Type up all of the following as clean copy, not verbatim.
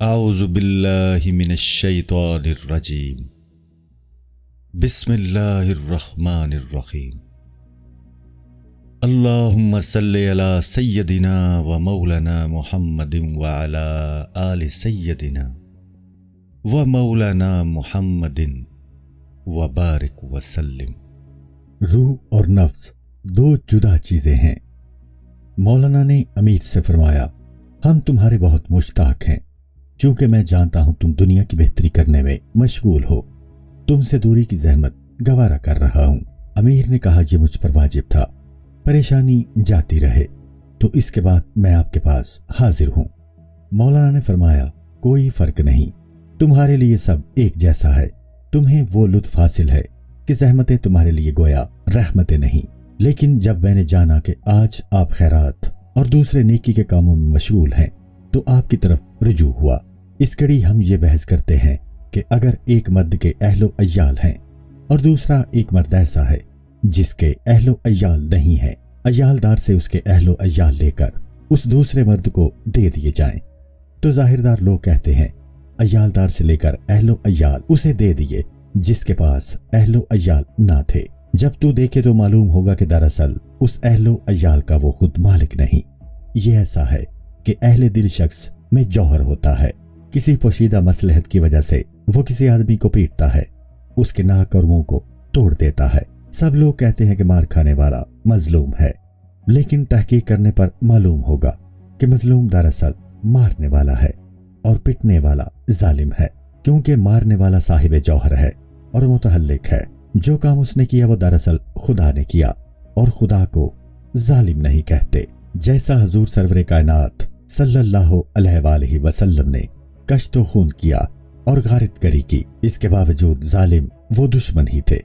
اعوذ باللہ من الشیطان الرجیم بسم اللہ الرحمن الرحیم اللہم صلی علی سیدنا و مولانا محمد وعلی آل سیدنا و مولانا محمد وبارک وسلم۔ روح اور نفس دو جدا چیزیں ہیں۔ مولانا نے امیر سے فرمایا، ہم تمہارے بہت مشتاق ہیں، چونکہ میں جانتا ہوں تم دنیا کی بہتری کرنے میں مشغول ہو، تم سے دوری کی زحمت گوارا کر رہا ہوں۔ امیر نے کہا، یہ مجھ پر واجب تھا، پریشانی جاتی رہے تو اس کے بعد میں آپ کے پاس حاضر ہوں۔ مولانا نے فرمایا، کوئی فرق نہیں، تمہارے لیے سب ایک جیسا ہے، تمہیں وہ لطف حاصل ہے کہ زحمتیں تمہارے لیے گویا رحمتیں نہیں، لیکن جب میں نے جانا کہ آج آپ خیرات اور دوسرے نیکی کے کاموں میں مشغول ہیں تو آپ کی طرف رجوع ہوا۔ اس کڑی ہم یہ بحث کرتے ہیں کہ اگر ایک مرد کے اہل و عیال ہیں اور دوسرا ایک مرد ایسا ہے جس کے اہل و عیال نہیں ہیں، عیالدار سے اس کے اہل و عیال لے کر اس دوسرے مرد کو دے دیے جائیں، تو ظاہردار لوگ کہتے ہیں عیالدار سے لے کر اہل و عیال اسے دے دیے جس کے پاس اہل و عیال نہ تھے۔ جب تو دیکھے تو معلوم ہوگا کہ دراصل اس اہل و عیال کا وہ خود مالک نہیں۔ یہ ایسا ہے کہ اہل دل شخص میں جوہر ہوتا ہے، کسی پوشیدہ مصلحت کی وجہ سے وہ کسی آدمی کو پیٹتا ہے، اس کے ناک اور منہ کو توڑ دیتا ہے۔ سب لوگ کہتے ہیں کہ مار کھانے والا مظلوم ہے، لیکن تحقیق کرنے پر معلوم ہوگا کہ مظلوم دراصل مارنے والا ہے اور پٹنے والا ظالم ہے، کیونکہ مارنے والا صاحب جوہر ہے اور متحلق ہے۔ جو کام اس نے کیا وہ دراصل خدا نے کیا، اور خدا کو ظالم نہیں کہتے۔ جیسا حضور سرور کائنات صلی اللہ علیہ وآلہ وسلم نے کشت و خون کیا اور غارت گری کی، اس کے باوجود ظالم وہ دشمن ہی تھے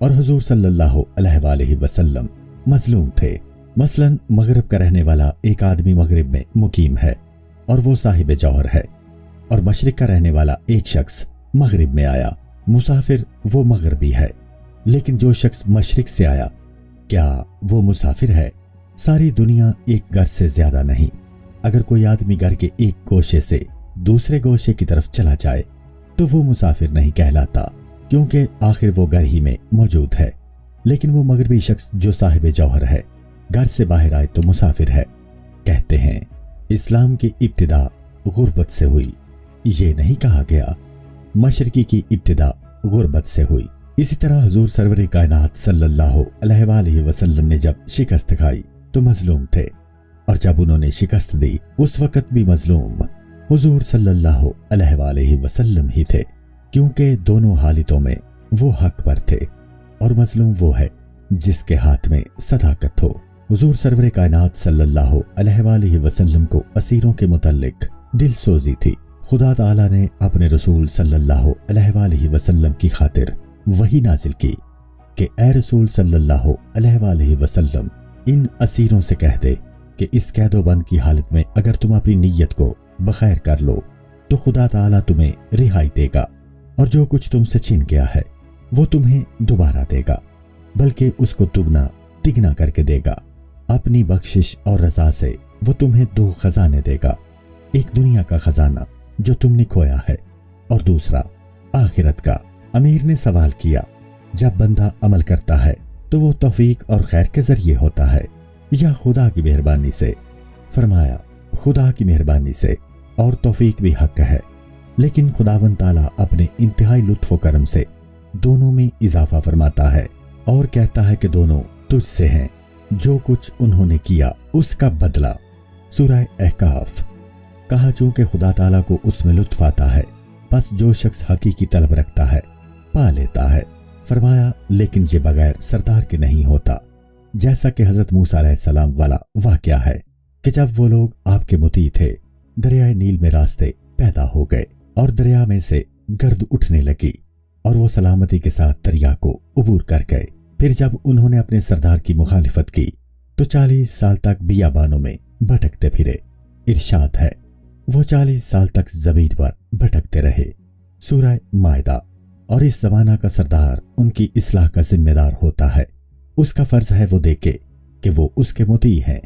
اور حضور صلی اللہ علیہ وآلہ وسلم مظلوم تھے۔ مثلا مغرب کا رہنے والا ایک آدمی مغرب میں مقیم ہے اور وہ صاحب جوہر ہے، اور مشرق کا رہنے والا ایک شخص مغرب میں آیا، مسافر وہ مغربی ہے، لیکن جو شخص مشرق سے آیا کیا وہ مسافر ہے؟ ساری دنیا ایک گھر سے زیادہ نہیں۔ اگر کوئی آدمی گھر کے ایک گوشے سے دوسرے گوشے کی طرف چلا جائے تو وہ مسافر نہیں کہلاتا، کیونکہ آخر وہ گھر ہی میں موجود ہے۔ لیکن وہ مغربی شخص جو صاحب جوہر ہے گھر سے باہر آئے تو مسافر ہے۔ کہتے ہیں اسلام کی ابتدا غربت سے ہوئی، یہ نہیں کہا گیا مشرقی کی ابتدا غربت سے ہوئی۔ اسی طرح حضور سرور کائنات صلی اللہ علیہ وآلہ وسلم نے جب شکست کھائی تو مظلوم تھے، اور جب انہوں نے شکست دی اس وقت بھی مظلوم حضور صلی اللہ علیہ وآلہ وسلم ہی تھے، کیونکہ دونوں حالتوں میں وہ حق پر تھے، اور مظلوم وہ ہے جس کے ہاتھ میں صداقت ہو۔ حضور سرور کائنات صلی اللہ علیہ وآلہ وسلم کو اسیروں کے متعلق دل سوزی تھی۔ خدا تعالی نے اپنے رسول صلی اللہ علیہ وآلہ وسلم کی خاطر وحی نازل کی کہ اے رسول صلی اللہ علیہ وآلہ وسلم، ان اسیروں سے کہہ دے کہ اس قید و بند کی حالت میں اگر تم اپنی نیت کو بخیر کر لو تو خدا تعالیٰ تمہیں رہائی دے گا، اور جو کچھ تم سے چھین گیا ہے وہ تمہیں دوبارہ دے گا، بلکہ اس کو دگنا تگنا کر کے دے گا۔ اپنی بخشش اور رضا سے وہ تمہیں دو خزانے دے گا، ایک دنیا کا خزانہ جو تم نے کھویا ہے، اور دوسرا آخرت کا۔ امیر نے سوال کیا، جب بندہ عمل کرتا ہے تو وہ توفیق اور خیر کے ذریعے ہوتا ہے یا خدا کی مہربانی سے؟ فرمایا، خدا کی مہربانی سے، اور توفیق بھی حق ہے، لیکن خداوند تعالیٰ اپنے انتہائی لطف و کرم سے دونوں میں اضافہ فرماتا ہے اور کہتا ہے کہ دونوں تجھ سے ہیں، جو کچھ انہوں نے کیا اس کا بدلہ۔ سورہ احقاف۔ کہا چونکہ خدا تعالیٰ کو اس میں لطف آتا ہے، پس جو شخص حقیقی طلب رکھتا ہے پا لیتا ہے۔ فرمایا، لیکن یہ بغیر سردار کے نہیں ہوتا، جیسا کہ حضرت موسیٰ علیہ السلام والا واقعہ ہے کہ جب وہ لوگ آپ کے مطیع تھے، دریائے نیل میں راستے پیدا ہو گئے اور دریا میں سے گرد اٹھنے لگی، اور وہ سلامتی کے ساتھ دریا کو عبور کر گئے۔ پھر جب انہوں نے اپنے سردار کی مخالفت کی تو 40 سال تک بیابانوں میں بھٹکتے پھرے۔ ارشاد ہے، وہ 40 سال تک زمین پر بھٹکتے رہے۔ سورہ مائدہ۔ اور اس زمانہ کا سردار ان کی اصلاح کا ذمہ دار ہوتا ہے، اس کا فرض ہے وہ دیکھے کہ وہ اس کے مطیع ہیں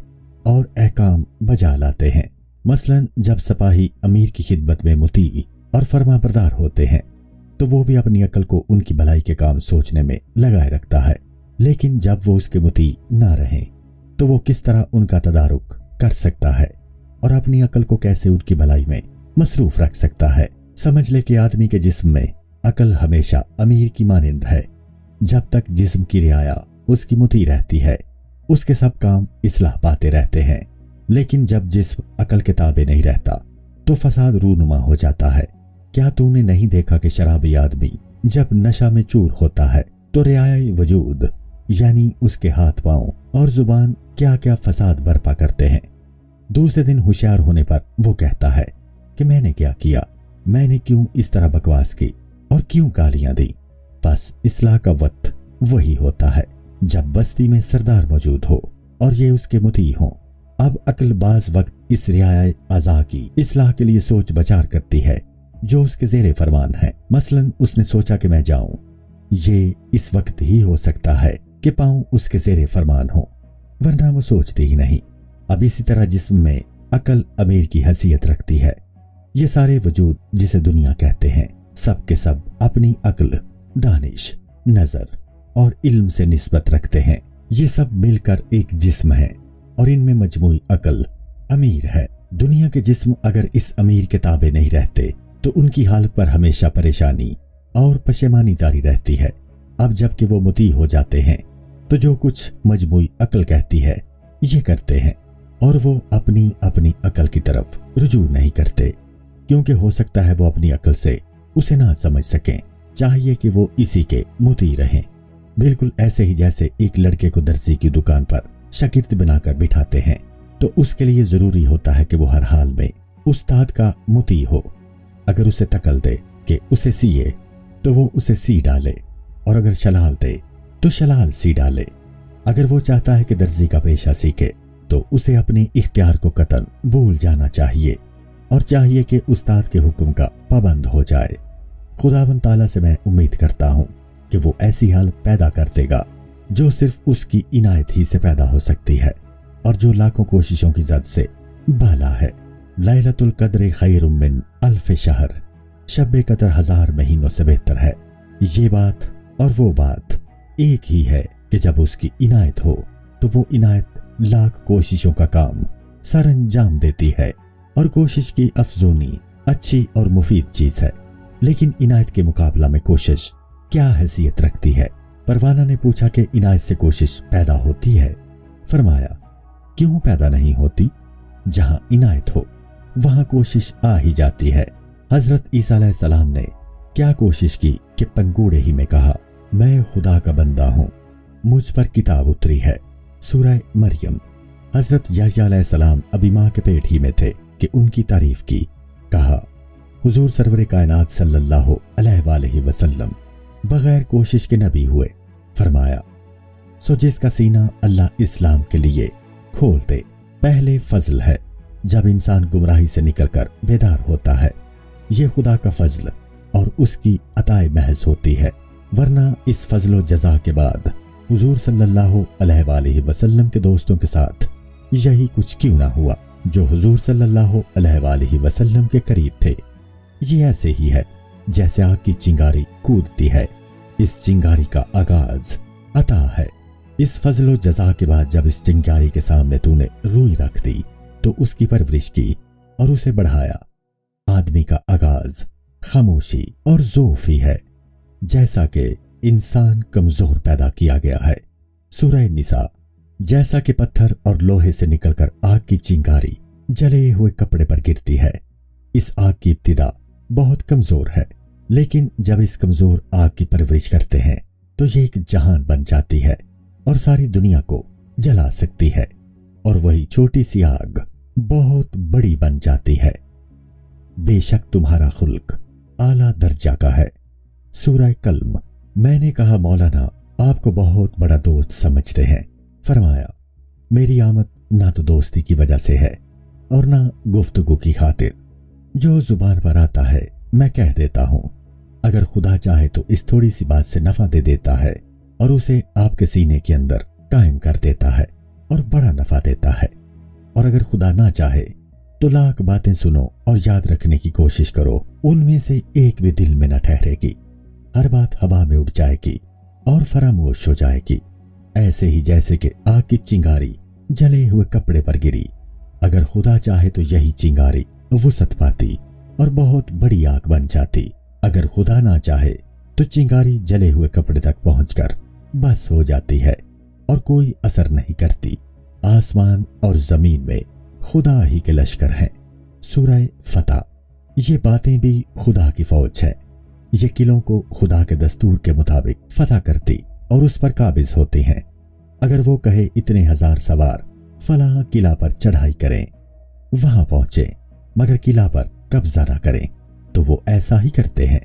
اور احکام بجا لاتے ہیں۔ मसलन जब सिपाही अमीर की खिदमत में मुती और फरमाबरदार होते हैं तो वो भी अपनी अकल को उनकी भलाई के काम सोचने में लगाए रखता है, लेकिन जब वो उसके मुती ना रहें तो वो किस तरह उनका तदारुक कर सकता है और अपनी अकल को कैसे उनकी भलाई में मसरूफ रख सकता है। समझ ले कि आदमी के जिस्म में अकल हमेशा अमीर की मानिंद है। जब तक जिस्म की रियाया उसकी मुती रहती है उसके सब काम इस्लाह पाते रहते हैं, लेकिन जब जिस्म अकल के ताबे नहीं रहता तो फसाद रूनुमा हो जाता है। क्या तूने नहीं देखा कि शराबी आदमी जब नशा में चूर होता है तो रियाया वजूद यानी उसके हाथ पांव और जुबान क्या क्या फसाद बर्पा करते हैं। दूसरे दिन होशियार होने पर वो कहता है कि मैंने क्या किया, मैंने क्यों इस तरह बकवास की और क्यों गालियां दी। बस इस्लाह का वक्त वही होता है जब बस्ती में सरदार मौजूद हो और ये उसके मुती हों। अब अक्ल बाज वक्त इस रियाया अज़ा की इस्लाह के लिए सोच बचार करती है जो उसके जेरे फरमान है। मसलन उसने सोचा कि मैं जाऊं, ये इस वक्त ही हो सकता है कि पाऊं उसके जेरे फरमान हो, वरना वो सोचती ही नहीं। अब इसी तरह जिस्म में अकल अमीर की हैसियत रखती है। ये सारे वजूद जिसे दुनिया कहते हैं सब के सब अपनी अक्ल, दानिश, नजर और इल्म से निस्बत रखते हैं। ये सब मिलकर एक जिस्म है और इनमें मजमूई अकल अमीर है। दुनिया के जिस्म अगर इस अमीर के ताबे नहीं रहते तो उनकी हालत पर हमेशा परेशानी और पशेमानी तारी रहती है। अब जबकि वो मुती हो जाते हैं तो जो कुछ मजमूई अकल कहती है ये करते हैं और वो अपनी अपनी अकल की तरफ रुजू नहीं करते, क्योंकि हो सकता है वो अपनी अकल से उसे ना समझ सकें। चाहिए कि वो इसी के मुती रहें। बिल्कुल ऐसे ही जैसे एक लड़के को दर्जी की दुकान पर शागिर्द बनाकर बिठाते हैं तो उसके लिए जरूरी होता है कि वो हर हाल में उस्ताद का मुती हो। अगर उसे तकल दे कि उसे सिए तो वो उसे सी डाले, और अगर शलाल दे तो शलाल सी डाले। अगर वो चाहता है कि दर्जी का पेशा सीखे तो उसे अपने इख्तियार को कतन भूल जाना चाहिए और चाहिए कि उस्ताद के हुक्म का पाबंद हो जाए। खुदावंद ताला से मैं उम्मीद करता हूँ कि वो ऐसी हालत पैदा कर देगा जो सिर्फ उसकी इनायत ही से पैदा हो सकती है और जो लाखों कोशिशों की जद से बाला है। लैलतुल कद्र खैरुम मिन अल्फ शहर, शब कद्र 1000 महीनों से बेहतर है। ये बात और वो बात एक ही है कि जब उसकी इनायत हो तो वो इनायत लाख कोशिशों का काम सर अंजाम देती है और कोशिश की अफजूनी अच्छी और मुफीद चीज है। लेकिन इनायत के मुकाबला में कोशिश क्या हैसियत रखती है? परवाना ने पूछा कि इनायत से कोशिश पैदा होती है? फरमाया, क्यों पैदा नहीं होती? जहां इनायत हो वहां कोशिश आ ही जाती है। हजरत ईसा अलैहिस्सलाम ने क्या कोशिश की कि पंगूड़े ही में कहा, मैं खुदा का बंदा हूं, मुझ पर किताब उतरी है। सूरह मरियम। हजरत याह्या अलैहिस्सलाम अभी मां के पेट ही में थे कि उनकी तारीफ की। कहा, हुजूर सरवर कायनात सल्लल्लाहु अलैहि वसल्लम बगैर कोशिश के नबी हुए। फरमाया, सो जिसका सीना अल्लाह इस्लाम के लिए खोल दे, पहले फजल है जब इंसान गुमराही से निकलकर बेदार होता है। यह खुदा का फजल और उसकी अताए महज होती है, वरना इस फजलो जजा के बाद हुजूर सल्लल्लाहु अलैहि वसल्लम के दोस्तों के साथ यही कुछ क्यों ना हुआ जो हुजूर सल्लल्लाहु अलैहि वसल्लम के करीब थे। ये ऐसे ही है जैसे आग की चिंगारी कूदती है। इस चिंगारी का आगाज अता है। इस फजलो जजा के बाद जब इस चिंगारी के सामने तूने रूई रख दी तो उसकी परवरिश की और उसे बढ़ाया। आदमी का आगाज खामोशी और ज़ौफ़ ही है, जैसा कि इंसान कमजोर पैदा किया गया है। सूरह निसा। जैसा कि पत्थर और लोहे से निकलकर आग की चिंगारी जले हुए कपड़े पर गिरती है, इस आग की इब्तिदा बहुत कमजोर है, लेकिन जब इस कमजोर आग की परवरिश करते हैं तो ये एक जहान बन जाती है और सारी दुनिया को जला सकती है, और वही छोटी सी आग बहुत बड़ी बन जाती है। बेशक तुम्हारा खुल्क आला दर्जा का है। सूरह कल्म। मैंने कहा, मौलाना आपको बहुत बड़ा दोस्त समझते हैं। फरमाया, मेरी आमद ना तो दोस्ती की वजह से है और ना गुफ्तगू की खातिर। जो जुबान पर आता है मैं कह देता हूं। अगर खुदा चाहे तो इस थोड़ी सी बात से नफा दे देता है और उसे आपके सीने के अंदर कायम कर देता है और बड़ा नफा देता है। और अगर खुदा ना चाहे तो लाख बातें सुनो और याद रखने की कोशिश करो, उनमें से एक भी दिल में न ठहरेगी। हर बात हवा में उड़ जाएगी और फरामोश हो जाएगी, ऐसे ही जैसे कि आग की चिंगारी जले हुए कपड़े पर गिरी। अगर खुदा चाहे तो यही चिंगारी वुसअत पाती और बहुत बड़ी आग बन जाती। अगर खुदा ना चाहे तो चिंगारी जले हुए कपड़े तक पहुंचकर बस हो जाती है और कोई असर नहीं करती। आसमान और जमीन में खुदा ही के लश्कर हैं। सूरह फतह। ये बातें भी खुदा की फौज है। ये किलों को खुदा के दस्तूर के मुताबिक फतह करती और उस पर काबिज होती हैं। अगर वो कहे इतने हजार सवार फलां किला पर चढ़ाई करें, वहां पहुंचे मगर किला पर कब्जा ना करें, तो वो ऐसा ही करते हैं।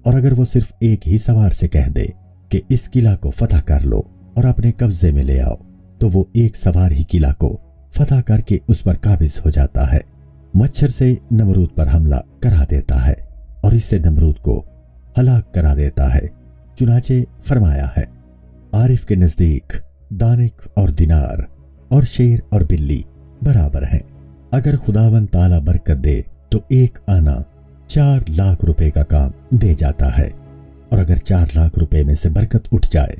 और अगर वो सिर्फ एक ही सवार से कह दे कि इस किला को फतह कर लो और अपने कब्जे में ले आओ, तो वो एक सवार ही किला को फतह करके उस पर काबिज हो जाता है। मच्छर से नमरूद पर हमला करा देता है और इससे नमरूद को हलाक करा देता है। चुनाचे फरमाया है, आरिफ के नजदीक दानिक और दिनार और शेर और बिल्ली बराबर हैं। अगर खुदावन ताला बरकत दे तो एक आना 4 लाख रुपए का काम दे जाता है, और अगर 4 लाख रुपए में से बरकत उठ जाए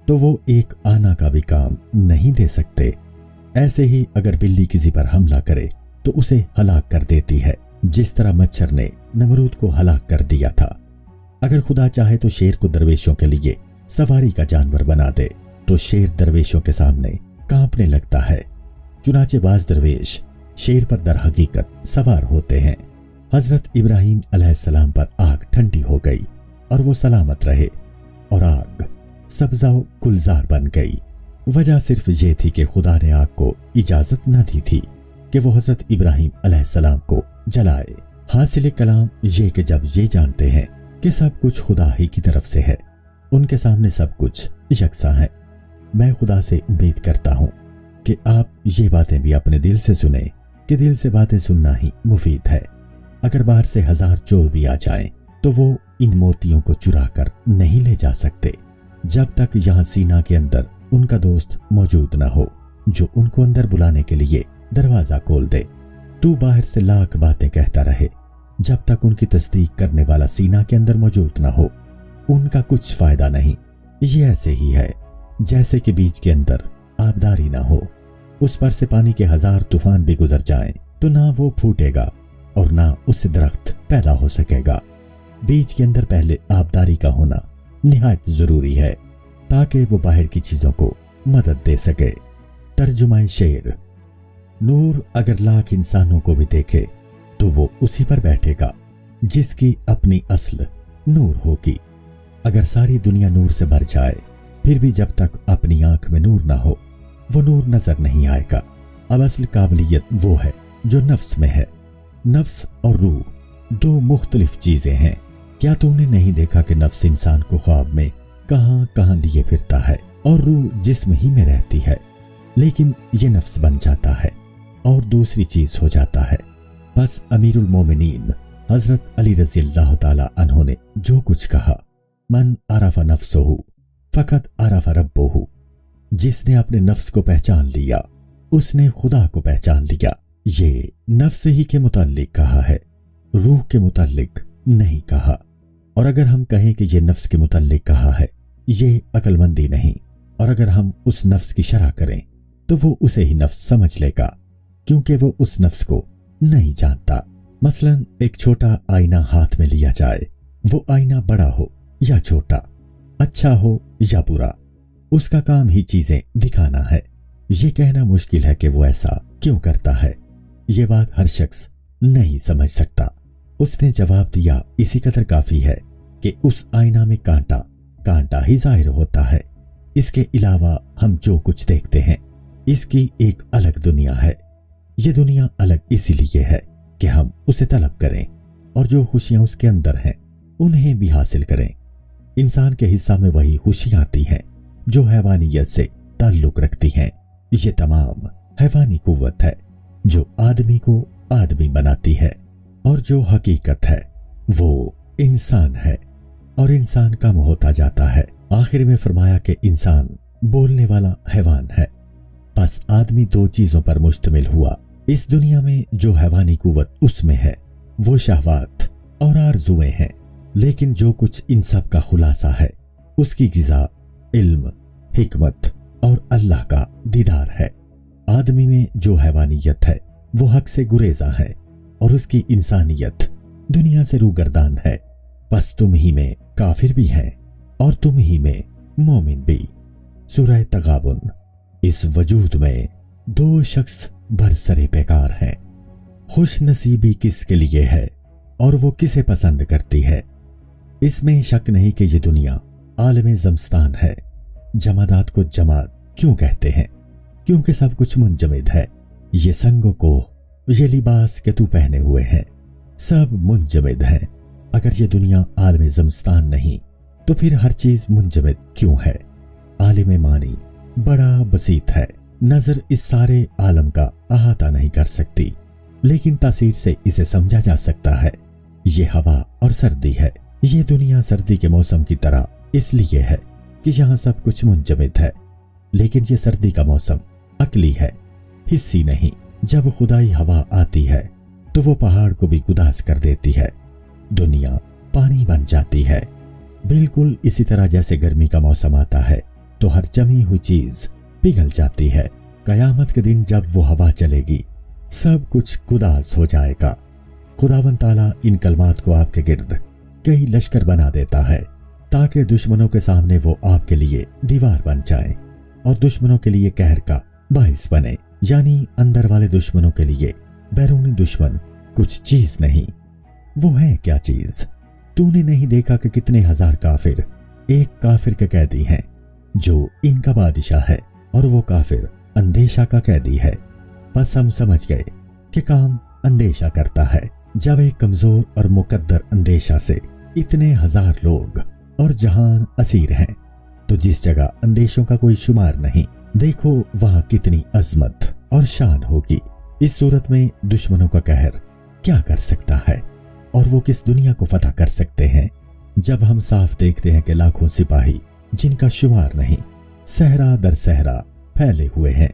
तो वो एक आना का भी काम नहीं दे सकते। ऐसे ही अगर बिल्ली किसी पर हमला करे तो उसे हलाक कर देती है, जिस तरह मच्छर ने नमरूद को हलाक कर दिया था। अगर खुदा चाहे तो शेर को दरवेशों के लिए सवारी का जानवर बना दे तो शेर दरवेशों के सामने कांपने लगता है। चुनाचे बाज दरवेश शेर पर दर हकीकत सवार होते हैं। हजरत इब्राहिम अलैहिस्सलाम पर आग ठंडी हो गई और वो सलामत रहे और आग सब्जा गुलजार बन गई। वजह सिर्फ ये थी कि खुदा ने आग को इजाजत न दी थी कि वो हजरत इब्राहिम अलैहिस्सलाम को जलाए। हासिल कलाम ये कि जब ये जानते हैं कि सब कुछ खुदा ही की तरफ से है, उनके सामने सब कुछ यकसा है। मैं खुदा से उम्मीद करता हूँ कि आप ये बातें भी अपने दिल से सुने कि दिल से बातें सुनना ही मुफीद है। अगर बाहर से 1000 चोर भी आ जाएं, तो वो इन मोतियों को चुरा कर नहीं ले जा सकते जब तक यहाँ सीना के अंदर उनका दोस्त मौजूद ना हो जो उनको अंदर बुलाने के लिए दरवाजा खोल दे। तू बाहर से लाख बातें कहता रहे, जब तक उनकी तस्दीक करने वाला सीना के अंदर मौजूद ना हो उनका कुछ फायदा नहीं। ये ऐसे ही है जैसे कि बीज के अंदर आबदारी ना हो, उस पर से पानी के 1000 तूफान भी गुजर जाएं तो ना वो फूटेगा और ना उससे दरख्त पैदा हो सकेगा। बीज के अंदर पहले आबदारी का होना निहायत जरूरी है ताकि वो बाहर की चीजों को मदद दे सके। तर्जुमा शेर। नूर अगर लाख इंसानों को भी देखे तो वो उसी पर बैठेगा जिसकी अपनी अस्ल नूर होगी। अगर सारी दुनिया नूर से भर जाए फिर भी जब तक अपनी आंख में नूर ना हो वो नूर नजर नहीं आएगा। अब असल काबिलियत वो है जो नफ्स में है। नफ्स और रूह 2 मुख्तलिफ चीजें हैं। क्या तुमने नहीं देखा कि नफ्स इंसान को ख्वाब में कहां कहां लिए फिरता है और रूह जिस्म ही में रहती है, लेकिन ये नफ्स बन जाता है और दूसरी चीज हो जाता है। बस अमीरुल मोमिनीन हजरत अली रज़ियल्लाहु ताला अन्हु ने जो कुछ कहा, मन आरफा नफ्सहु फकत आरफा रब्बहु, जिसने अपने नफ्स को पहचान लिया उसने खुदा को पहचान लिया। ये नफ्स ही के मुताल्लिक कहा है, रूह के मुताल्लिक नहीं कहा। और अगर हम कहें कि ये नफ्स के मुताल्लिक कहा है, ये अक्लमंदी नहीं। और अगर हम उस नफ्स की शरह करें तो वो उसे ही नफ्स समझ लेगा, क्योंकि वो उस नफ्स को नहीं जानता। मसलन एक छोटा आईना हाथ में लिया जाए, वो आईना बड़ा हो या छोटा, अच्छा हो या बुरा, उसका काम ही चीजें दिखाना है। ये कहना मुश्किल है कि वो ऐसा क्यों करता है। ये बात हर शख्स नहीं समझ सकता। उसने जवाब दिया, इसी कदर काफी है कि उस आईना में कांटा ही जाहिर होता है। इसके अलावा हम जो कुछ देखते हैं इसकी एक अलग दुनिया है। ये दुनिया अलग इसीलिए है कि हम उसे तलब करें और जो खुशियां उसके अंदर हैं उन्हें भी हासिल करें। इंसान के हिस्सा में वही खुशियां आती हैं जो हैवानियत से ताल्लुक रखती हैं। ये तमाम हैवानी कुव्वत है जो आदमी को आदमी बनाती है, और जो हकीकत है वो इंसान है, और इंसान कम होता जाता है। आखिर में फरमाया कि इंसान बोलने वाला हैवान है। बस आदमी 2 चीजों पर मुश्तमिल हुआ, इस दुनिया में जो हैवानी कुव्वत उसमें है वो शहवात और आरज़ुएं हैं, लेकिन जो कुछ इन सब का खुलासा है उसकी गिज़ा इल्म, हिकमत और अल्लाह का दीदार है। आदमी में जो हैवानियत है वो हक से गुरेजा है और उसकी इंसानियत दुनिया से रूगर्दान है। बस तुम ही में काफिर भी हैं और तुम ही में मोमिन भी। सूरह तगाबुन। इस वजूद में दो शख्स बरसरे बेकार हैं। खुश नसीबी किसके लिए है और वो किसे पसंद करती है। इसमें शक नहीं कि ये दुनिया आलमे ज़मस्तान है। जमादात को जमात क्यों कहते हैं? क्योंकि सब कुछ मुंजमद है। ये संगो को, ये लिबास के तू पहने हुए हैं, सब मुंजमद है। अगर ये दुनिया आलमे ज़मस्तान नहीं तो फिर हर चीज मुंजमद क्यों है? आलिम मानी बड़ा बसीत है। नजर इस सारे आलम का अहाता नहीं कर सकती, लेकिन तासीर से इसे समझा जा सकता है। ये हवा और सर्दी है। ये दुनिया सर्दी के मौसम की तरह इसलिए है कि यहाँ सब कुछ मुंजमद है, लेकिन ये सर्दी का मौसम अकली है, हिस्सी नहीं। जब खुदाई हवा आती है तो वो पहाड़ को भी गुदास कर देती है, दुनिया पानी बन जाती है। बिल्कुल इसी तरह जैसे गर्मी का मौसम आता है तो हर जमी हुई चीज पिघल जाती है। कयामत के दिन जब वो हवा चलेगी सब कुछ गुदास हो जाएगा। खुदावन ताला इन कलमात को आपके गिर्द कई लश्कर बना देता है ताकि दुश्मनों के सामने वो आपके लिए दीवार बन जाए और दुश्मनों के लिए कहर का बाइस बने। यानी अंदर वाले दुश्मनों के लिए बैरूनी दुश्मन कुछ चीज नहीं। वो है क्या चीज? तूने नहीं देखा कि कितने हजार काफिर एक काफिर के कैदी हैं जो इनका बादशाह है और वो काफिर अंदेशा का कैदी है। बस हम समझ गए कि काम अंदेशा करता है। जब एक कमजोर और मुकद्दर अंदेशा से इतने हजार लोग और जहान असीर हैं तो जिस जगह अंदेशों का कोई शुमार नहीं, देखो वहां कितनी अजमत और शान होगी। इस सूरत में दुश्मनों का कहर क्या कर सकता है और वो किस दुनिया को फतह कर सकते हैं? जब हम साफ देखते हैं कि लाखों सिपाही जिनका शुमार नहीं सहरा दर सहरा फैले हुए हैं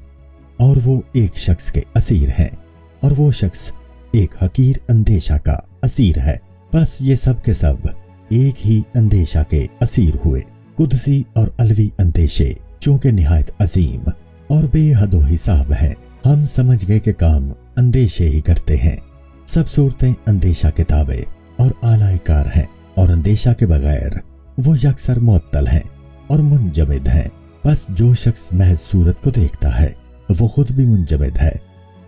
और वो एक शख्स के असीर हैं और वो शख्स एक हकीर अंदेशा का असीर है। बस ये सब के सब एक ही अंदेशा के असीर हुए। कुदसी और अलवी अंदेशे चूंकि निहायत अजीम और बेहदो हिसाब हैं, हम समझ गए कि काम अंदेशे ही करते हैं। सब सूरतें अंदेशा के ताबे और आलाइकार हैं और अंदेशा के बगैर वो यकसर मुअत्तल हैं और मुंजमद हैं। बस जो शख्स महज सूरत को देखता है वो खुद भी मुंजमद है।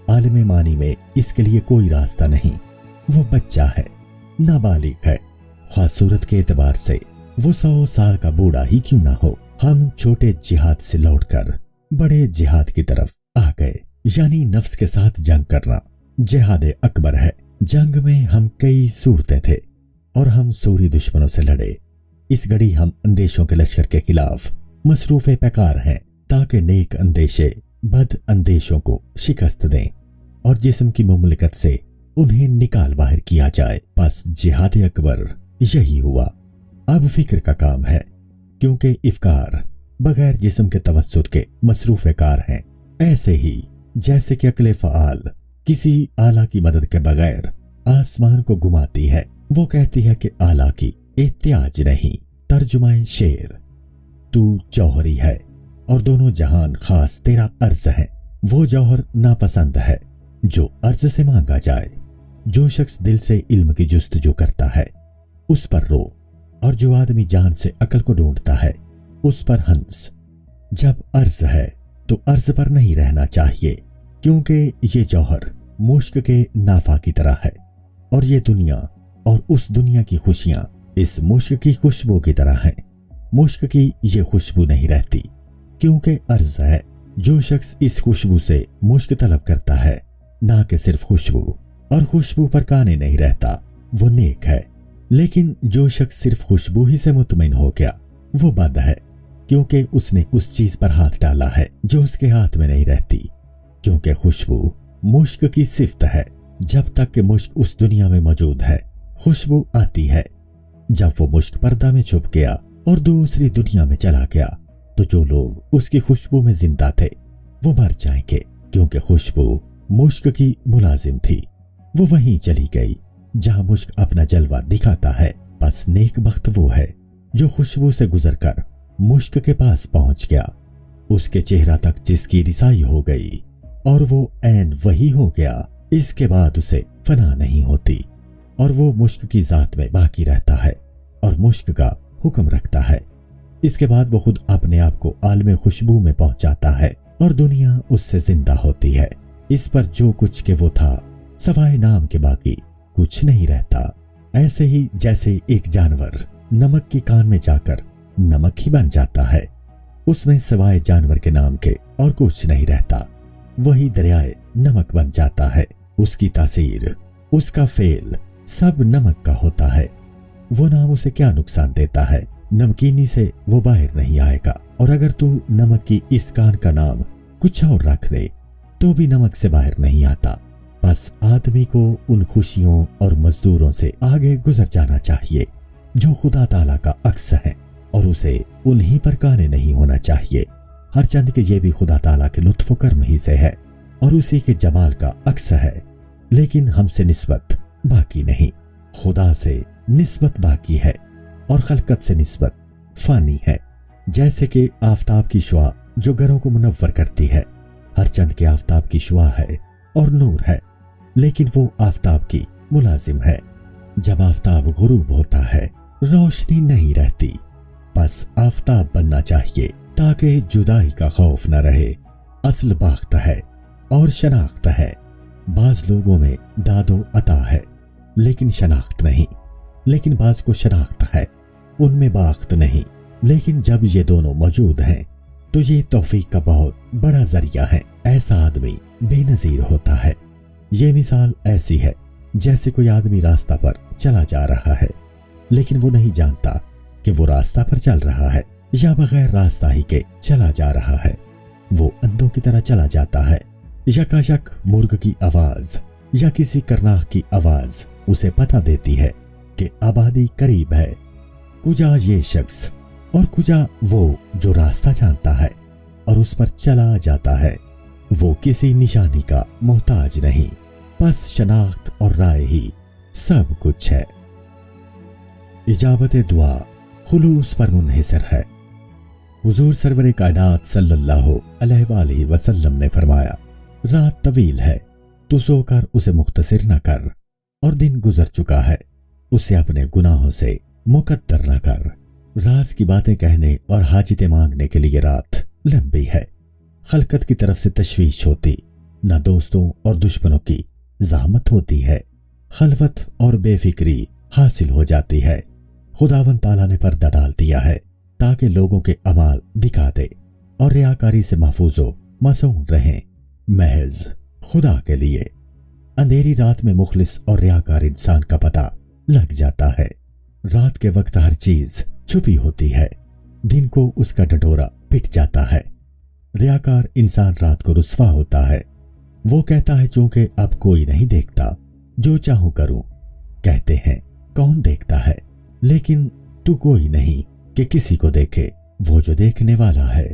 आलिम मानी में इसके लिए कोई रास्ता नहीं। वो बच्चा है, नाबालिग है। खास सूरत के एतबार से वो 100 साल का बूढ़ा ही क्यों ना हो। हम छोटे जिहाद से लौटकर बड़े जिहाद की तरफ आ गए, यानी नफ्स के साथ जंग करना जिहाद अकबर है। जंग में हम कई सूरतें थे और हम सूरी दुश्मनों से लड़े। इस घड़ी हम अंदेशों के लश्कर के खिलाफ मसरूफे पैकार हैं ताकि नेक अंदेशे बद अंदेशों को शिकस्त दें और जिस्म की मुमलिकत से उन्हें निकाल बाहर किया जाए। बस जिहाद अकबर यही हुआ। अब फिक्र का काम है, क्योंकि इफ्कार बगैर जिस्म के तवस्सुत के मसरूफे कार हैं। ऐसे ही जैसे कि अक्ल फ़आल किसी आला की मदद के बगैर आसमान को घुमाती है। वो कहती है कि आला की एहतियाज नहीं। तर्जुमाए शेर। तू जौहरी है और दोनों जहान खास तेरा अर्ज है। वो जौहर नापसंद है जो अर्ज से मांगा जाए। जो शख्स दिल से इल्म की जुस्तजू करता है उस पर रो, और जो आदमी जान से अकल को ढूंढता है उस पर हंस। जब अर्ज है तो अर्ज पर नहीं रहना चाहिए, क्योंकि ये जौहर मुश्क के नाफा की तरह है और ये दुनिया और उस दुनिया की खुशियां इस मुश्क की खुशबू की तरह हैं। मुश्क की ये खुशबू नहीं रहती क्योंकि अर्ज है। जो शख्स इस खुशबू से मुश्क तलब करता है, ना कि सिर्फ खुशबू, और खुशबू पर काने नहीं रहता, वो नेक है। लेकिन जो शख्स सिर्फ खुशबू ही से मुतमईन हो गया वो बद है, क्योंकि उसने उस चीज पर हाथ डाला है जो उसके हाथ में नहीं रहती। क्योंकि खुशबू मुश्क की सिफ्त है। जब तक कि मुश्क उस दुनिया में मौजूद है खुशबू आती है। जब वो मुश्क पर्दा में छुप गया और दूसरी दुनिया में चला गया तो जो लोग उसकी खुशबू में जिंदा थे वो मर जाएंगे, क्योंकि खुशबू मुश्क की मुलाजिम थी। वो वहीं चली गई जहां मुश्क अपना जलवा दिखाता है। बस नेक बख्त वो है जो खुशबू से गुजरकर मुश्क के पास पहुंच गया। उसके चेहरा तक जिसकी रिसाई हो गई और वो ऐन वही हो गया। इसके बाद उसे फना नहीं होती और वो मुश्क की जात में बाकी रहता है और मुश्क का हुक्म रखता है। इसके बाद वो खुद अपने आप को आलम खुशबू में पहुंचाता है और दुनिया उससे जिंदा होती है। इस पर जो कुछ के वो था सवाए नाम के बाकी कुछ नहीं रहता। ऐसे ही जैसे एक जानवर नमक की कान में जाकर नमक ही बन जाता है, उसमें सवाए जानवर के नाम के और कुछ नहीं रहता। वही दरियाए नमक बन जाता है। उसकी तासीर, उसका फेल सब नमक का होता है। वो नाम उसे क्या नुकसान देता है? नमकीनी से वो बाहर नहीं आएगा। और अगर तू नमक की इस कान का नाम कुछ और रख दे तो भी नमक से बाहर नहीं आता। बस आदमी को उन खुशियों और मजदूरों से आगे गुजर जाना चाहिए जो खुदा ताला का अक्स है और उसे उन्हीं पर काने नहीं होना चाहिए। हर चंद के ये भी खुदा ताला के लुत्फ करम ही से है और उसी के जमाल का अक्स है, लेकिन हमसे निस्बत बाकी नहीं। खुदा से निस्बत बाकी है और खलकत से निस्बत फानी है। जैसे कि आफताब की शुआ जो घरों को मुनव्वर करती है, हर चंद के आफताब की शुआ है और नूर है, लेकिन वो आफताब की मुलाजिम है। जब आफताब गुरूब होता है रोशनी नहीं रहती। बस आफताब बनना चाहिए ताकि जुदाई का खौफ न रहे। असल बाख्त है और शनाख्त है। बाज लोगों में दादो अता है लेकिन शनाख्त नहीं, लेकिन बाज को शनाख्त है, उनमें बाख्त नहीं। लेकिन जब ये दोनों मौजूद हैं तो ये तौफीक का बहुत बड़ा जरिया है। ऐसा आदमी बेनजीर होता है। ये मिसाल ऐसी है जैसे कोई आदमी रास्ता पर चला जा रहा है, लेकिन वो नहीं जानता कि वो रास्ता पर चल रहा है या बगैर रास्ता ही के चला जा रहा है। वो अंधों की तरह चला जाता है। यकायक मुर्ग की आवाज या किसी करनाह की आवाज उसे पता देती है कि आबादी करीब है। कुजा ये शख्स और कुजा वो जो रास्ता जानता है और उस पर चला जाता है। वो किसी निशानी का मोहताज नहीं, बस शनाख्त और राय ही सब कुछ है। इजाबत दुआ खुलूस पर मुनहिसर है। हुजूर सरवर कायनात सल्लल्लाहु अलैहि वसल्लम ने फरमाया, रात तवील है तो सोकर उसे मुख्तसर न कर, और दिन गुजर चुका है उसे अपने गुनाहों से मुकद्दर न कर। राज की बातें कहने और हाजितें मांगने के लिए रात लंबी है। खलकत की तरफ से तशवीश होती, न दोस्तों और दुश्मनों की ज़हमत होती है। खलवत और बेफिक्री हासिल हो जाती है। खुदावंद ताला ने पर्दा डाल दिया है ताकि लोगों के अमाल दिखा दे और रियाकारी से महफूजो मसून रहें महज खुदा के लिए। अंधेरी रात में मुखलिस और रियाकार इंसान का पता लग जाता है। रात के वक्त हर चीज छुपी होती है, दिन को उसका ढिढोरा पिट जाता है। रियाकार इंसान रात को रुस्वा होता है। वो कहता है चूंकि अब कोई नहीं देखता, जो चाहूं करूं। कहते हैं कौन देखता है, लेकिन तू कोई नहीं कि किसी को देखे। वो जो देखने वाला है,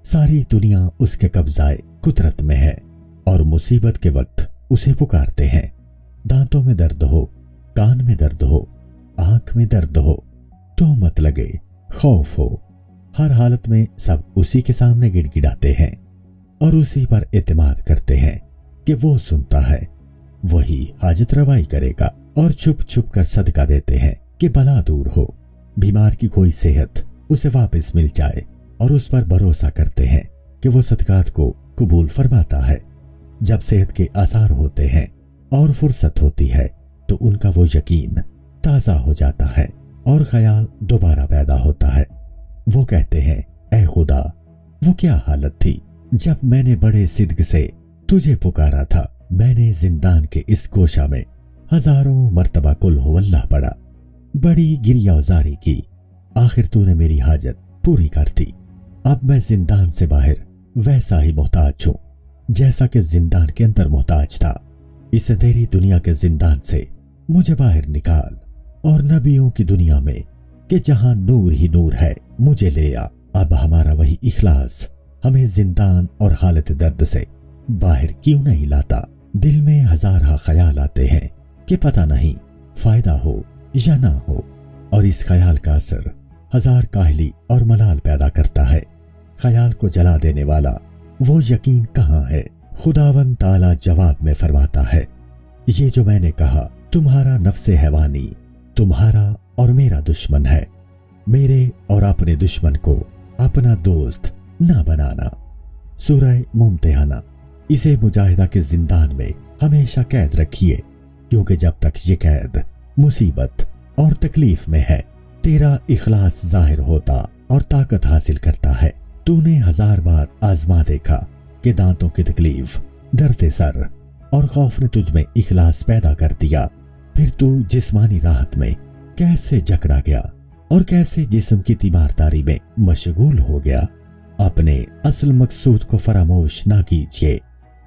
सारी दुनिया उसके कब्जाए कुदरत में है और मुसीबत के वक्त उसे पुकारते हैं। दांतों में दर्द हो, कान में दर्द हो, आंख में दर्द हो, तो मत लगे, खौफ हो, हर हालत में सब उसी के सामने गिड़गिड़ाते हैं और उसी पर एतमाद करते हैं कि वो सुनता है, वही हाजत रवाई करेगा। और छुप छुप कर सदका देते हैं कि भला दूर हो, बीमार की कोई सेहत उसे वापस मिल जाए, और उस पर भरोसा करते हैं कि वो सदकात को कबूल फरमाता है। जब सेहत के आसार होते हैं और फुर्सत होती है तो उनका वो यकीन ताज़ा हो जाता है और ख्याल दोबारा पैदा होता है। वो कहते हैं, ऐ खुदा, वो क्या हालत थी जब मैंने बड़े सिद्क से तुझे पुकारा था। मैंने जिंदान के इस कोशा में हजारों मर्तबा कुल हुवल्लाह पढ़ा, बड़ी गिरियाजारी की, आखिर तूने मेरी हाजत पूरी कर दी। अब मैं जिंदान से बाहर वैसा ही मोहताज हूं जैसा कि जिंदान के अंदर मोहताज था। इस अंधेरी दुनिया के जिंदान से मुझे बाहर निकाल और नबियों की दुनिया में कि जहां नूर ही नूर है मुझे ले आ। अब हमारा वही इखलास हमें जिंदान और हालत दर्द से बाहर क्यों नहीं लाता। दिल में हजारा ख्याल आते हैं कि पता नहीं फायदा हो या ना हो, और इस ख्याल का असर हजार काहली और मलाल पैदा करता है। ख्याल को जला देने वाला वो यकीन कहाँ है? खुदावंद ताला जवाब में फरमाता है, ये जो मैंने कहा तुम्हारा नफ्से हैवानी तुम्हारा और मेरा दुश्मन है, मेरे और अपने दुश्मन को अपना दोस्त ना बनाना। सूरह मुम्तहिना। इसे मुजाहिदा के जिंदान में हमेशा कैद रखिए, क्योंकि जब तक ये कैद मुसीबत और तकलीफ में है, तेरा इखलास जाहिर होता और ताकत हासिल करता है। तूने 1000 बार आजमा देखा कि दांतों की तकलीफ, दर्द सर और खौफ ने तुझ में इखलास पैदा कर दिया। फिर तू जिस्मानी राहत में कैसे जकड़ा गया और कैसे जिस्म की तीमारदारी में मशगूल हो गया। अपने असल मकसूद को फरामोश ना कीजिए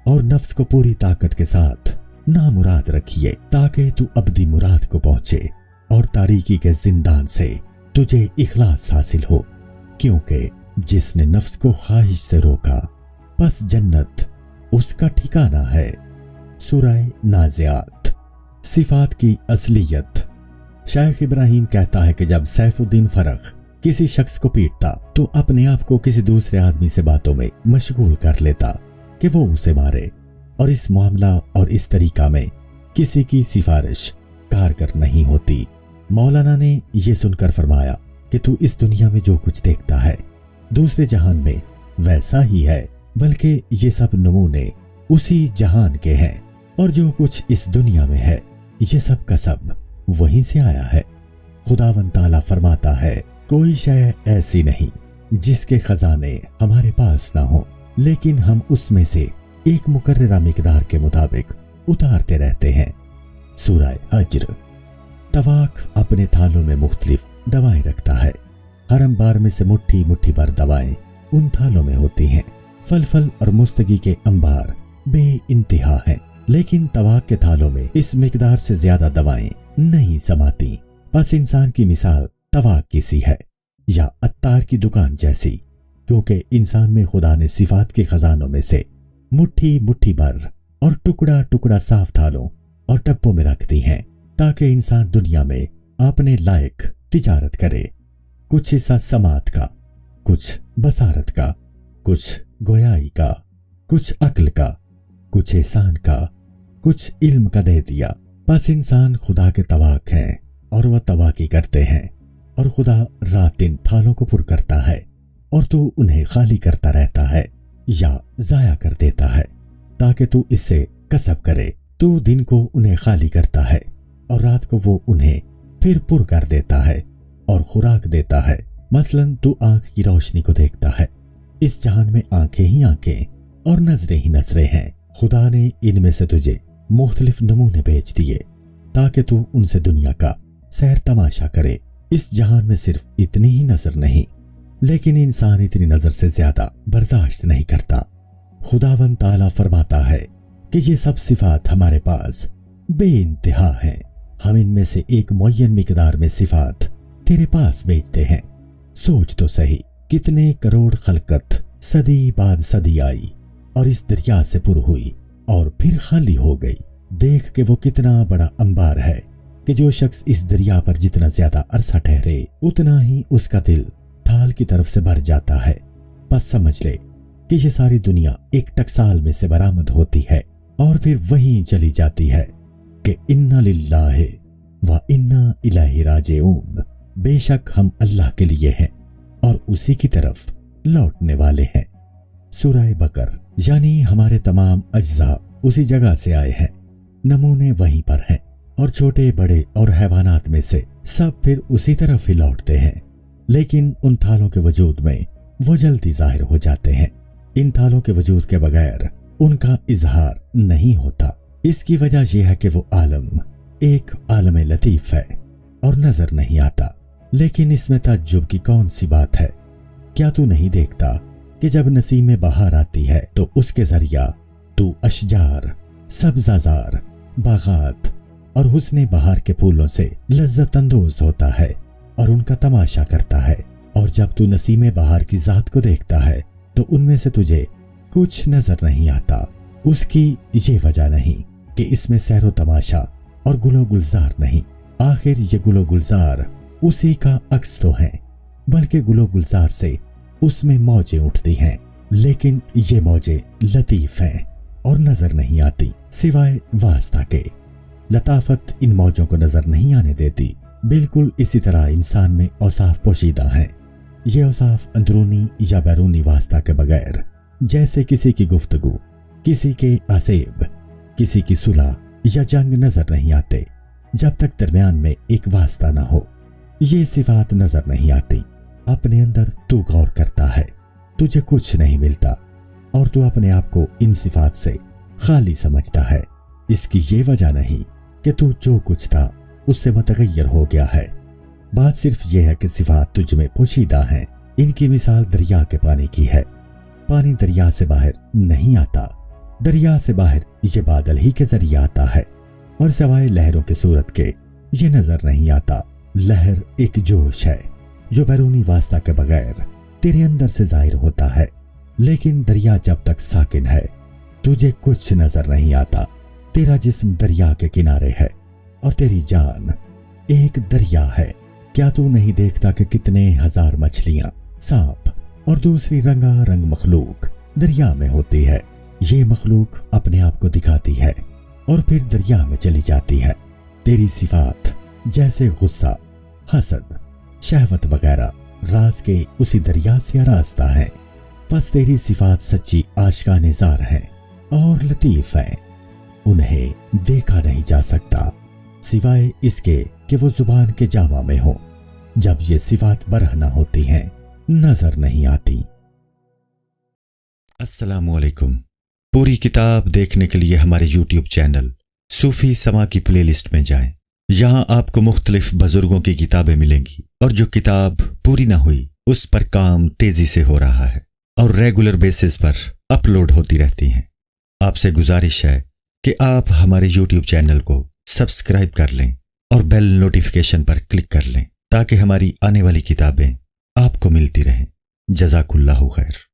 और नफ्स को पूरी ताकत के साथ नामुराद रखिए, ताकि तू अब्दी मुराद को पहुंचे और तारीकी के जिंदान से तुझे इखलास हासिल हो। क्योंकि जिसने नफ्स को ख्वाहिश से रोका, बस जन्नत उसका ठिकाना है। सूरह नाज़ियात। सिफात की असलियत। शेख इब्राहिम कहता है कि जब सैफुद्दीन फरख किसी शख्स को पीटता तो अपने आप को किसी दूसरे आदमी से बातों में मशगूल कर लेता कि वो उसे मारे, और इस मामला और इस तरीका में किसी की सिफारिश कारगर नहीं होती। मौलाना ने यह सुनकर फरमाया कि तू इस दुनिया में जो कुछ देखता है दूसरे जहान में वैसा ही है, बल्कि ये सब नमूने उसी जहान के हैं, और जो कुछ इस दुनिया में है ये सब का सब वहीं से आया है। खुदावंद ताला फरमाता है, कोई शय ऐसी नहीं जिसके खजाने हमारे पास ना हो, लेकिन हम उसमें से एक मुकर्ररा मिकदार के मुताबिक उतारते रहते हैं। सूरह हज्र। तवाक अपने थालों में मुख्तलिफ दवाएं रखता है। हरम बार में से मुट्ठी मुट्ठी भर दवाएं उन थालों में होती हैं। फल और मुस्तगी के अंबार बे इंतहा हैं, लेकिन तवाक के थालों में इस मिकदार से ज्यादा दवाएं नहीं समाती। बस इंसान की मिसाल तवाक की सी है, या अत्तार की दुकान जैसी, क्योंकि इंसान में खुदा ने सिफात के खजानों में से मुट्ठी मुट्ठी भर और टुकड़ा टुकड़ा साफ थालों और डब्बों में रख दी हैं, ताकि इंसान दुनिया में अपने लायक तिजारत करे। कुछ हिस्सा समात का, कुछ बसारत का, कुछ गोयाई का, कुछ अक्ल का, कुछ एहसान का, कुछ इल्म का दे दिया। बस इंसान खुदा के तवाक हैं और वह तवाकी करते हैं, और खुदा रात दिन थालों को पुर करता है और तू उन्हें खाली करता रहता है या जाया कर देता है, ताकि तू इससे कसब करे। तू दिन को उन्हें खाली करता है और रात को वो उन्हें फिर पुर कर देता है और खुराक देता है। मसलन तू आंख की रोशनी को देखता है। इस जहान में आंखें ही आंखें और नजरें ही नजरें हैं। खुदा ने इनमें से तुझे मुख्तलिफ नमूने भेज दिए ताकि तू उनसे दुनिया का सैर तमाशा करे। इस जहान में सिर्फ इतनी ही नजर नहीं, लेकिन इंसान इतनी नजर से ज्यादा बर्दाश्त नहीं करता। खुदावंद ताला फरमाता है कि ये सब सिफात हमारे पास बेइंतहा हैं। हम इनमें से एक मुअय्यन मिकदार में सिफात तेरे पास भेजते हैं। सोच तो सही, कितने करोड़ खलकत सदी बाद सदी आई और इस दरिया से पुर हुई और फिर खाली हो गई। देख के वो कितना बड़ा अंबार है कि जो शख्स इस दरिया पर जितना ज्यादा अरसा ठहरे उतना ही उसका दिल थाल की तरफ से भर जाता है। बस समझ ले कि ये सारी दुनिया एक टकसाल में से बरामद होती है और फिर वहीं चली जाती है कि इन्ना लिल्लाहि व इन्ना इलैहि राजिऊन। बेशक हम अल्लाह के लिए हैं और उसी की तरफ लौटने वाले हैं। सूरह बकर। यानी हमारे तमाम अज्जा उसी जगह से आए हैं, नमूने वहीं पर हैं, और छोटे बड़े और हैवानात में से सब फिर उसी तरफ ही लौटते हैं। लेकिन उन थालों के वजूद में वो जल्दी जाहिर हो जाते हैं। इन थालों के वजूद के बगैर उनका इजहार नहीं होता। इसकी वजह यह है कि वो आलम एक आलम लतीफ है और नजर नहीं आता। लेकिन इसमें ताज्जुब की कौन सी बात है? क्या तू नहीं देखता कि जब नसीम में बहार आती है तो उसके जरिया तू अशजार, सब्जाजार, बागात और हुस्ने बहार के फूलों से लज्जत अंदोज होता है और उनका तमाशा करता है। और जब तू नसीम बहार की जात को देखता है तो उनमें से तुझे कुछ नजर नहीं आता اس کی یہ وجہ نہیں کہ اس میں سیر و تماشا اور گل و گلزار نہیں، آخر یہ گل و گلزار اسی کا عکس تو ہیں، بلکہ گل و گلزار سے اس میں موجیں اٹھتی ہیں، لیکن یہ موجیں لطیف ہیں اور نظر نہیں آتی سوائے واسطہ کے۔ لطافت ان موجوں کو نظر نہیں آنے دیتی۔ بالکل اسی طرح انسان میں اوصاف پوشیدہ ہیں، یہ اوصاف اندرونی یا بیرونی واسطہ کے بغیر، جیسے کسی کی گفتگو، کسی کے عصیب، کسی کی صلح یا جنگ نظر نہیں آتے جب تک درمیان میں ایک واسطہ نہ ہو۔ یہ صفات نظر نہیں آتی، اپنے اندر تو غور کرتا ہے، تجھے کچھ نہیں ملتا اور تو اپنے آپ کو ان صفات سے خالی سمجھتا ہے۔ اس کی یہ وجہ نہیں کہ تو جو کچھ تھا اس سے متغیر ہو گیا ہے، بات صرف یہ ہے کہ صفات تجھ میں پوشیدہ ہیں۔ ان کی مثال دریا کے پانی کی ہے۔ پانی دریا سے باہر نہیں آتا، دریا سے باہر یہ بادل ہی کے ذریعے آتا ہے، اور سوائے لہروں کے صورت کے یہ نظر نہیں آتا۔ لہر ایک جوش ہے جو بیرونی واسطہ کے بغیر تیرے اندر سے ظاہر ہوتا ہے، لیکن دریا جب تک ساکن ہے تجھے کچھ نظر نہیں آتا۔ تیرا جسم دریا کے کنارے ہے اور تیری جان ایک دریا ہے۔ کیا تو نہیں دیکھتا کہ کتنے ہزار مچھلیاں، سانپ اور دوسری رنگا رنگ مخلوق دریا میں ہوتی ہے؟ یہ مخلوق اپنے آپ کو دکھاتی ہے اور پھر دریا میں چلی جاتی ہے۔ تیری صفات جیسے غصہ، حسد، شہوت وغیرہ راز کے اسی دریا سے آراستہ ہیں۔ بس تیری صفات سچی آشکار زار ہیں اور لطیف ہیں، انہیں دیکھا نہیں جا سکتا سوائے اس کے کہ وہ زبان کے جامع میں ہوں۔ جب یہ صفات برہنہ ہوتی ہیں نظر نہیں آتی۔ السلام علیکم۔ پوری کتاب دیکھنے کے لیے ہمارے یوٹیوب چینل صوفی سما کی پلے لسٹ میں جائیں۔ یہاں آپ کو مختلف بزرگوں کی کتابیں ملیں گی، اور جو کتاب پوری نہ ہوئی اس پر کام تیزی سے ہو رہا ہے اور ریگولر بیسس پر اپلوڈ ہوتی رہتی ہیں۔ آپ سے گزارش ہے کہ آپ ہمارے یوٹیوب چینل کو سبسکرائب کر لیں اور بیل نوٹیفیکیشن پر کلک کر لیں تاکہ ہماری آنے والی کتابیں آپ کو ملتی رہیں۔ جزاک اللہ خیر۔